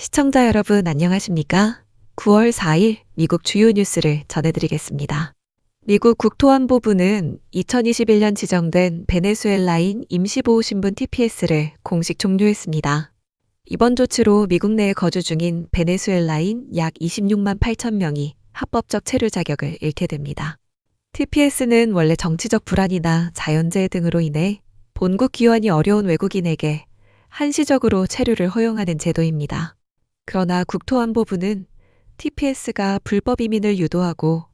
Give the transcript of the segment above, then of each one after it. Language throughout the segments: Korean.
시청자 여러분 안녕하십니까? 9월 4일 미국 주요 뉴스를 전해드리겠습니다. 미국 국토안보부는 2021년 지정된 베네수엘라인 임시보호신분 TPS를 공식 종료했습니다. 이번 조치로 미국 내에 거주 중인 베네수엘라인 약 26만 8천 명이 합법적 체류 자격을 잃게 됩니다. TPS는 원래 정치적 불안이나 자연재해 등으로 인해 본국 귀환이 어려운 외국인에게 한시적으로 체류를 허용하는 제도입니다. 그러나 국토안보부는 TPS가 불법 이민을 유도하고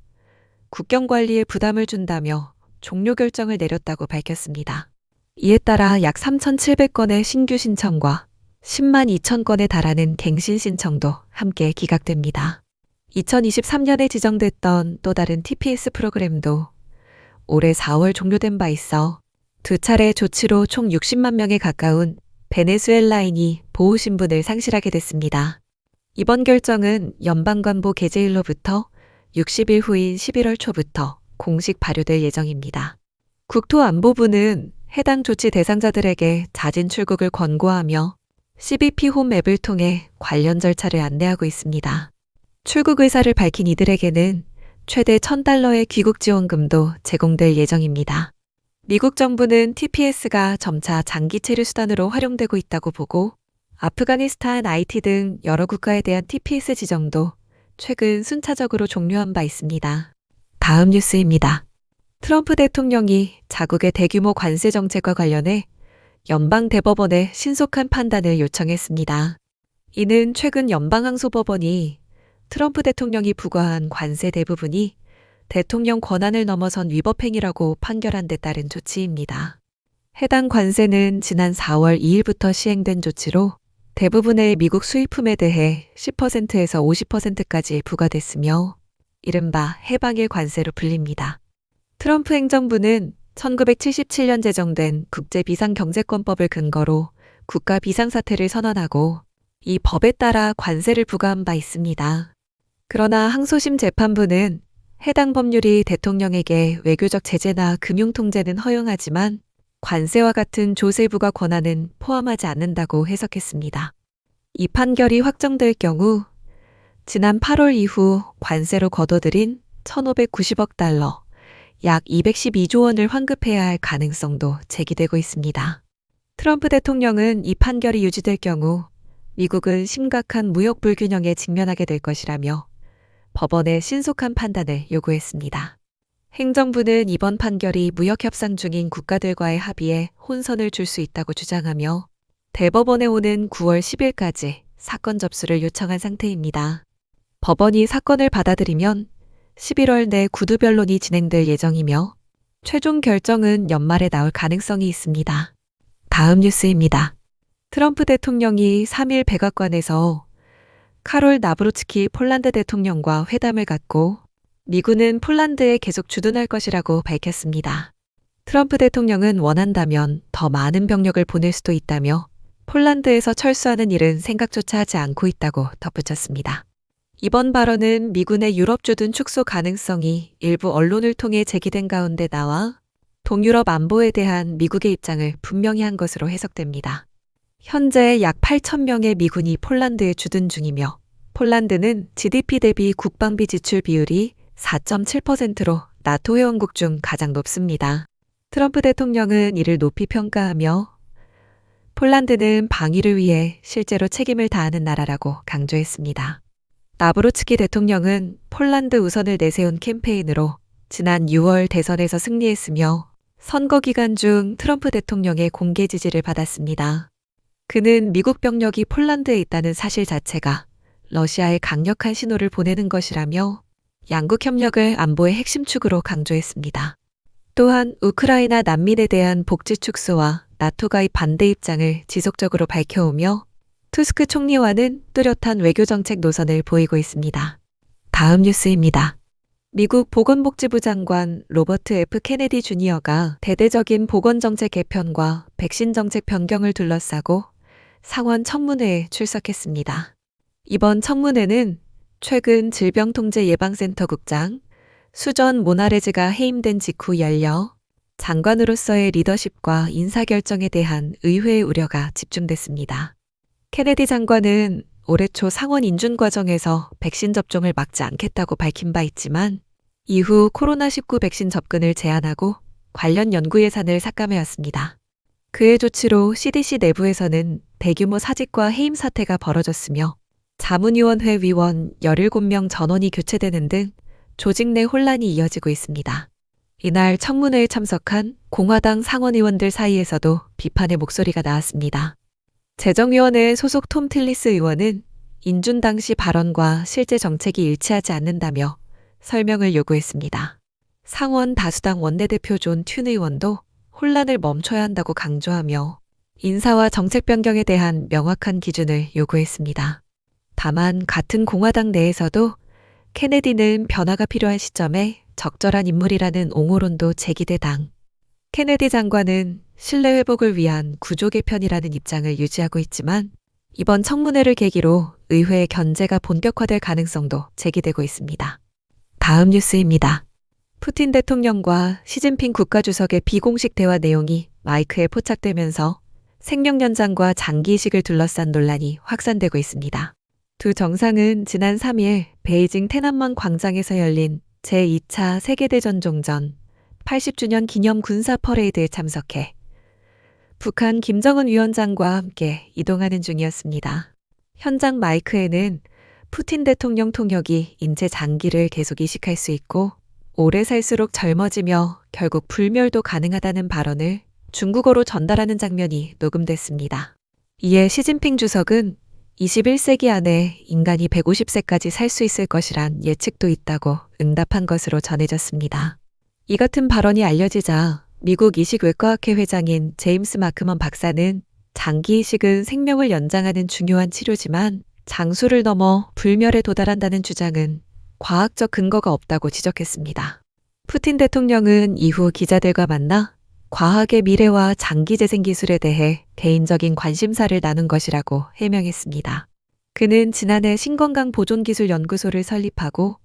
국경 관리에 부담을 준다며 종료 결정을 내렸다고 밝혔습니다. 이에 따라 약 3,700건의 신규 신청과 10만 2천 건에 달하는 갱신 신청도 함께 기각됩니다. 2023년에 지정됐던 또 다른 TPS 프로그램도 올해 4월 종료된 바 있어 두 차례 조치로 총 60만 명에 가까운 베네수엘라인이 보호신분을 상실하게 됐습니다. 이번 결정은 연방관보 개제일로부터 60일 후인 11월 초부터 공식 발효될 예정입니다. 국토안보부는 해당 조치 대상자들에게 자진 출국을 권고하며 CBP 홈 앱을 통해 관련 절차를 안내하고 있습니다. 출국 의사를 밝힌 이들에게는 최대 $1,000의 귀국 지원금도 제공될 예정입니다. 미국 정부는 TPS가 점차 장기 체류 수단으로 활용되고 있다고 보고 아프가니스탄, 하이티 등 여러 국가에 대한 TPS 지정도 최근 순차적으로 종료한 바 있습니다. 다음 뉴스입니다. 트럼프 대통령이 자국의 대규모 관세 정책과 관련해 연방대법원에 신속한 판단을 요청했습니다. 이는 최근 연방항소법원이 트럼프 대통령이 부과한 관세 대부분이 대통령 권한을 넘어선 위법행위라고 판결한 데 따른 조치입니다. 해당 관세는 지난 4월 2일부터 시행된 조치로 대부분의 미국 수입품에 대해 10%에서 50%까지 부과됐으며 이른바 해방일 관세로 불립니다. 트럼프 행정부는 1977년 제정된 국제비상경제권법을 근거로 국가 비상사태를 선언하고 이 법에 따라 관세를 부과한 바 있습니다. 그러나 항소심 재판부는 해당 법률이 대통령에게 외교적 제재나 금융통제는 허용하지만 관세와 같은 조세 부과 권한은 포함하지 않는다고 해석했습니다. 이 판결이 확정될 경우 지난 8월 이후 관세로 거둬들인 1,590억 달러, 약 212조 원을 환급해야 할 가능성도 제기되고 있습니다. 트럼프 대통령은 이 판결이 유지될 경우 미국은 심각한 무역 불균형에 직면하게 될 것이라며 법원의 신속한 판단을 요구했습니다. 행정부는 이번 판결이 무역 협상 중인 국가들과의 합의에 혼선을 줄 수 있다고 주장하며 대법원에 오는 9월 10일까지 사건 접수를 요청한 상태입니다. 법원이 사건을 받아들이면 11월 내 구두 변론이 진행될 예정이며 최종 결정은 연말에 나올 가능성이 있습니다. 다음 뉴스입니다. 트럼프 대통령이 3일 백악관에서 카롤 나브로츠키 폴란드 대통령과 회담을 갖고 미군은 폴란드에 계속 주둔할 것이라고 밝혔습니다. 트럼프 대통령은 원한다면 더 많은 병력을 보낼 수도 있다며 폴란드에서 철수하는 일은 생각조차 하지 않고 있다고 덧붙였습니다. 이번 발언은 미군의 유럽 주둔 축소 가능성이 일부 언론을 통해 제기된 가운데 나와 동유럽 안보에 대한 미국의 입장을 분명히 한 것으로 해석됩니다. 현재 약 8,000명의 미군이 폴란드에 주둔 중이며 폴란드는 GDP 대비 국방비 지출 비율이 4.7%로 나토 회원국 중 가장 높습니다. 트럼프 대통령은 이를 높이 평가하며 폴란드는 방위를 위해 실제로 책임을 다하는 나라라고 강조했습니다. 나브로츠키 대통령은 폴란드 우선을 내세운 캠페인으로 지난 6월 대선에서 승리했으며 선거 기간 중 트럼프 대통령의 공개 지지를 받았습니다. 그는 미국 병력이 폴란드에 있다는 사실 자체가 러시아에 강력한 신호를 보내는 것이라며 양국 협력을 안보의 핵심 축으로 강조했습니다. 또한 우크라이나 난민에 대한 복지 축소와 나토 가입 반대 입장을 지속적으로 밝혀오며 투스크 총리와는 뚜렷한 외교정책 노선을 보이고 있습니다. 다음 뉴스입니다. 미국 보건복지부 장관 로버트 F. 케네디 주니어가 대대적인 보건정책 개편과 백신 정책 변경을 둘러싸고 상원 청문회에 출석했습니다. 이번 청문회는 최근 질병통제예방센터 국장 수전 모나레즈가 해임된 직후 열려 장관으로서의 리더십과 인사결정에 대한 의회의 우려가 집중됐습니다. 케네디 장관은 올해 초 상원 인준 과정에서 백신 접종을 막지 않겠다고 밝힌 바 있지만 이후 코로나19 백신 접근을 제한하고 관련 연구 예산을 삭감해왔습니다. 그의 조치로 CDC 내부에서는 대규모 사직과 해임 사태가 벌어졌으며 자문위원회 위원 17명 전원이 교체되는 등 조직 내 혼란이 이어지고 있습니다. 이날 청문회에 참석한 공화당 상원의원들 사이에서도 비판의 목소리가 나왔습니다. 재정위원회 소속 톰 틸리스 의원은 인준 당시 발언과 실제 정책이 일치하지 않는다며 설명을 요구했습니다. 상원 다수당 원내대표 존 튠 의원도 혼란을 멈춰야 한다고 강조하며 인사와 정책 변경에 대한 명확한 기준을 요구했습니다. 다만 같은 공화당 내에서도 케네디는 변화가 필요한 시점에 적절한 인물이라는 옹호론도 제기돼 당 케네디 장관은 신뢰 회복을 위한 구조 개편이라는 입장을 유지하고 있지만 이번 청문회를 계기로 의회의 견제가 본격화될 가능성도 제기되고 있습니다. 다음 뉴스입니다. 푸틴 대통령과 시진핑 국가주석의 비공식 대화 내용이 마이크에 포착되면서 생명 연장과 장기 이식을 둘러싼 논란이 확산되고 있습니다. 두 정상은 지난 3일 베이징 테난먼 광장에서 열린 제2차 세계대전 종전 80주년 기념 군사 퍼레이드에 참석해 북한 김정은 위원장과 함께 이동하는 중이었습니다. 현장 마이크에는 푸틴 대통령 통역이 인체 장기를 계속 이식할 수 있고 오래 살수록 젊어지며 결국 불멸도 가능하다는 발언을 중국어로 전달하는 장면이 녹음됐습니다. 이에 시진핑 주석은 21세기 안에 인간이 150세까지 살 수 있을 것이란 예측도 있다고 응답한 것으로 전해졌습니다. 이 같은 발언이 알려지자 미국 이식외과학회 회장인 제임스 마크먼 박사는 장기 이식은 생명을 연장하는 중요한 치료지만 장수를 넘어 불멸에 도달한다는 주장은 과학적 근거가 없다고 지적했습니다. 푸틴 대통령은 이후 기자들과 만나 과학의 미래와 장기 재생 기술에 대해 개인적인 관심사를 나눈 것이라고 해명했습니다. 그는 지난해 신건강보존기술연구소를 설립하고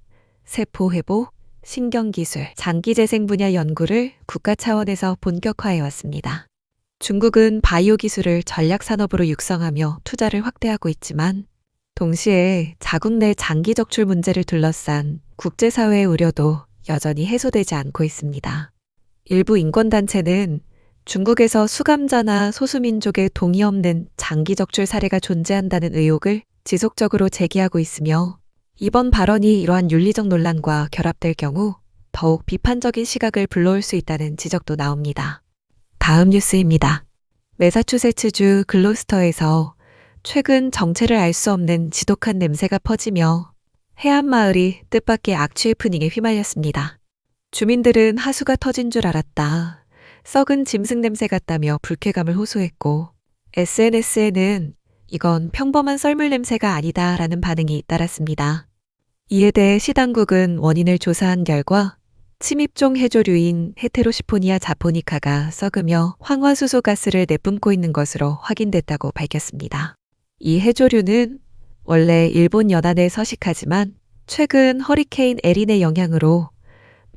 세포 회복, 신경기술, 장기 재생 분야 연구를 국가 차원에서 본격화해왔습니다. 중국은 바이오 기술을 전략 산업으로 육성하며 투자를 확대하고 있지만 동시에 자국 내 장기 적출 문제를 둘러싼 국제사회의 우려도 여전히 해소되지 않고 있습니다. 일부 인권단체는 중국에서 수감자나 소수민족의 동의 없는 장기 적출 사례가 존재한다는 의혹을 지속적으로 제기하고 있으며 이번 발언이 이러한 윤리적 논란과 결합될 경우 더욱 비판적인 시각을 불러올 수 있다는 지적도 나옵니다. 다음 뉴스입니다. 매사추세츠주 글로스터에서 최근 정체를 알 수 없는 지독한 냄새가 퍼지며 해안 마을이 뜻밖의 악취 해프닝에 휘말렸습니다. 주민들은 하수가 터진 줄 알았다. 썩은 짐승 냄새 같다며 불쾌감을 호소했고 SNS에는 이건 평범한 썰물 냄새가 아니다라는 반응이 잇따랐습니다. 이에 대해 시당국은 원인을 조사한 결과 침입종 해조류인 헤테로시포니아 자포니카가 썩으며 황화수소 가스를 내뿜고 있는 것으로 확인됐다고 밝혔습니다. 이 해조류는 원래 일본 연안에 서식하지만 최근 허리케인 에린의 영향으로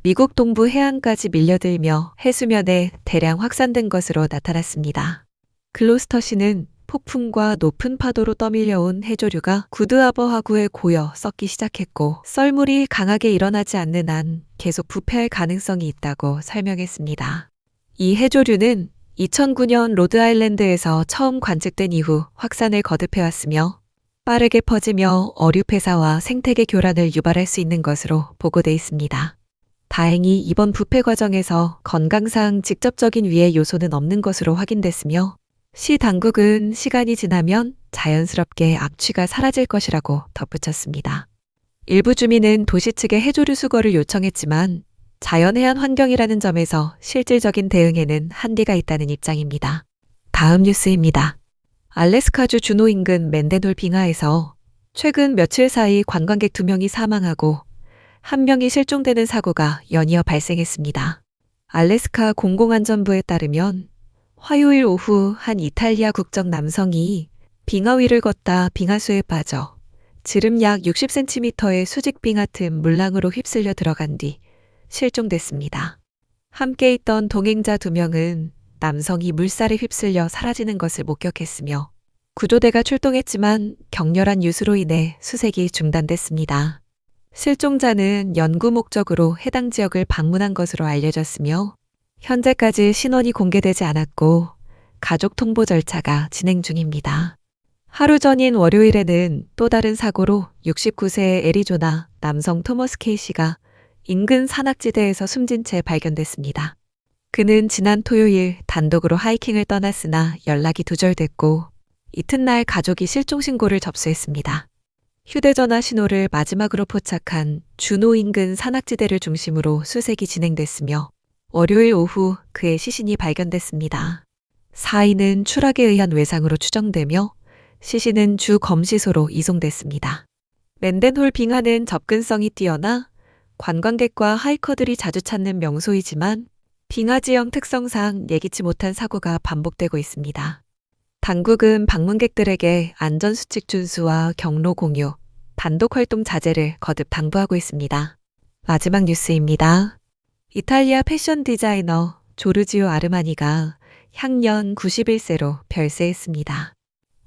미국 동부 해안까지 밀려들며 해수면에 대량 확산된 것으로 나타났습니다. 글로스터시는 폭풍과 높은 파도로 떠밀려온 해조류가 구드하버 하구에 고여 썩기 시작했고 썰물이 강하게 일어나지 않는 한 계속 부패할 가능성이 있다고 설명했습니다. 이 해조류는 2009년 로드아일랜드에서 처음 관측된 이후 확산을 거듭해왔으며 빠르게 퍼지며 어류 폐사와 생태계 교란을 유발할 수 있는 것으로 보고돼 있습니다. 다행히 이번 부패 과정에서 건강상 직접적인 위해 요소는 없는 것으로 확인됐으며 시 당국은 시간이 지나면 자연스럽게 악취가 사라질 것이라고 덧붙였습니다. 일부 주민은 도시 측에 해조류 수거를 요청했지만 자연해안 환경이라는 점에서 실질적인 대응에는 한계가 있다는 입장입니다. 다음 뉴스입니다. 알래스카주 주노 인근 맨데놀 빙하에서 최근 며칠 사이 관광객 2명이 사망하고 1명이 실종되는 사고가 연이어 발생했습니다. 알래스카 공공안전부에 따르면 화요일 오후 한 이탈리아 국적 남성이 빙하 위를 걷다 빙하수에 빠져 지름 약 60cm의 수직빙하 틈 물랑으로 휩쓸려 들어간 뒤 실종됐습니다. 함께 있던 동행자 2명은 남성이 물살에 휩쓸려 사라지는 것을 목격했으며 구조대가 출동했지만 격렬한 유수로 인해 수색이 중단됐습니다. 실종자는 연구 목적으로 해당 지역을 방문한 것으로 알려졌으며 현재까지 신원이 공개되지 않았고 가족 통보 절차가 진행 중입니다. 하루 전인 월요일에는 또 다른 사고로 69세의 애리조나 남성 토머스 K 씨가 인근 산악지대에서 숨진 채 발견됐습니다. 그는 지난 토요일 단독으로 하이킹을 떠났으나 연락이 두절됐고 이튿날 가족이 실종 신고를 접수했습니다. 휴대전화 신호를 마지막으로 포착한 준호 인근 산악지대를 중심으로 수색이 진행됐으며 월요일 오후 그의 시신이 발견됐습니다. 사인은 추락에 의한 외상으로 추정되며 시신은 주 검시소로 이송됐습니다. 맨덴홀 빙하는 접근성이 뛰어나 관광객과 하이커들이 자주 찾는 명소이지만 빙하 지형 특성상 예기치 못한 사고가 반복되고 있습니다. 당국은 방문객들에게 안전수칙 준수와 경로 공유, 단독 활동 자제를 거듭 당부하고 있습니다. 마지막 뉴스입니다. 이탈리아 패션 디자이너 조르지오 아르마니가 향년 91세로 별세했습니다.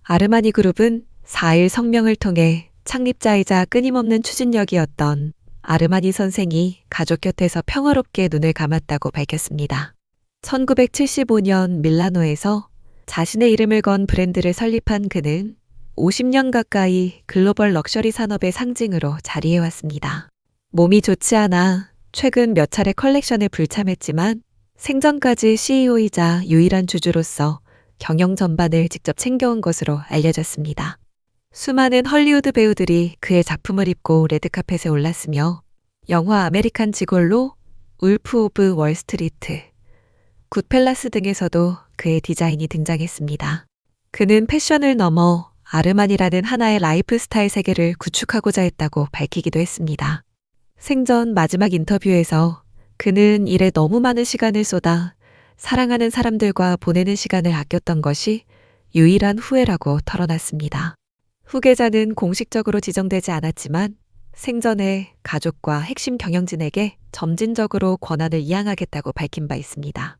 아르마니 그룹은 4일 성명을 통해 창립자이자 끊임없는 추진력이었던 아르마니 선생이 가족 곁에서 평화롭게 눈을 감았다고 밝혔습니다. 1975년 밀라노에서 자신의 이름을 건 브랜드를 설립한 그는 50년 가까이 글로벌 럭셔리 산업의 상징으로 자리해왔습니다. 몸이 좋지 않아 최근 몇 차례 컬렉션에 불참했지만 생전까지 CEO이자 유일한 주주로서 경영 전반을 직접 챙겨온 것으로 알려졌습니다. 수많은 헐리우드 배우들이 그의 작품을 입고 레드카펫에 올랐으며 영화 아메리칸 지골로, 울프 오브 월스트리트, 굿펠라스 등에서도 그의 디자인이 등장했습니다. 그는 패션을 넘어 아르마니라는 하나의 라이프 스타일 세계를 구축하고자 했다고 밝히기도 했습니다. 생전 마지막 인터뷰에서 그는 일에 너무 많은 시간을 쏟아 사랑하는 사람들과 보내는 시간을 아꼈던 것이 유일한 후회라고 털어놨습니다. 후계자는 공식적으로 지정되지 않았지만 생전에 가족과 핵심 경영진에게 점진적으로 권한을 이양하겠다고 밝힌 바 있습니다.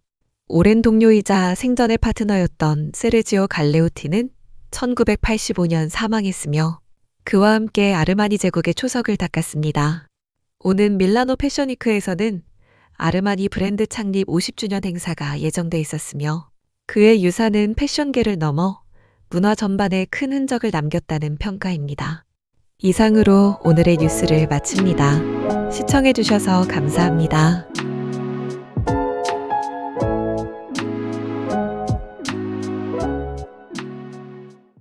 오랜 동료이자 생전의 파트너였던 세르지오 갈레오티는 1985년 사망했으며 그와 함께 아르마니 제국의 초석을 닦았습니다. 오는 밀라노 패션위크에서는 아르마니 브랜드 창립 50주년 행사가 예정돼 있었으며 그의 유산은 패션계를 넘어 문화 전반에 큰 흔적을 남겼다는 평가입니다. 이상으로 오늘의 뉴스를 마칩니다. 시청해주셔서 감사합니다.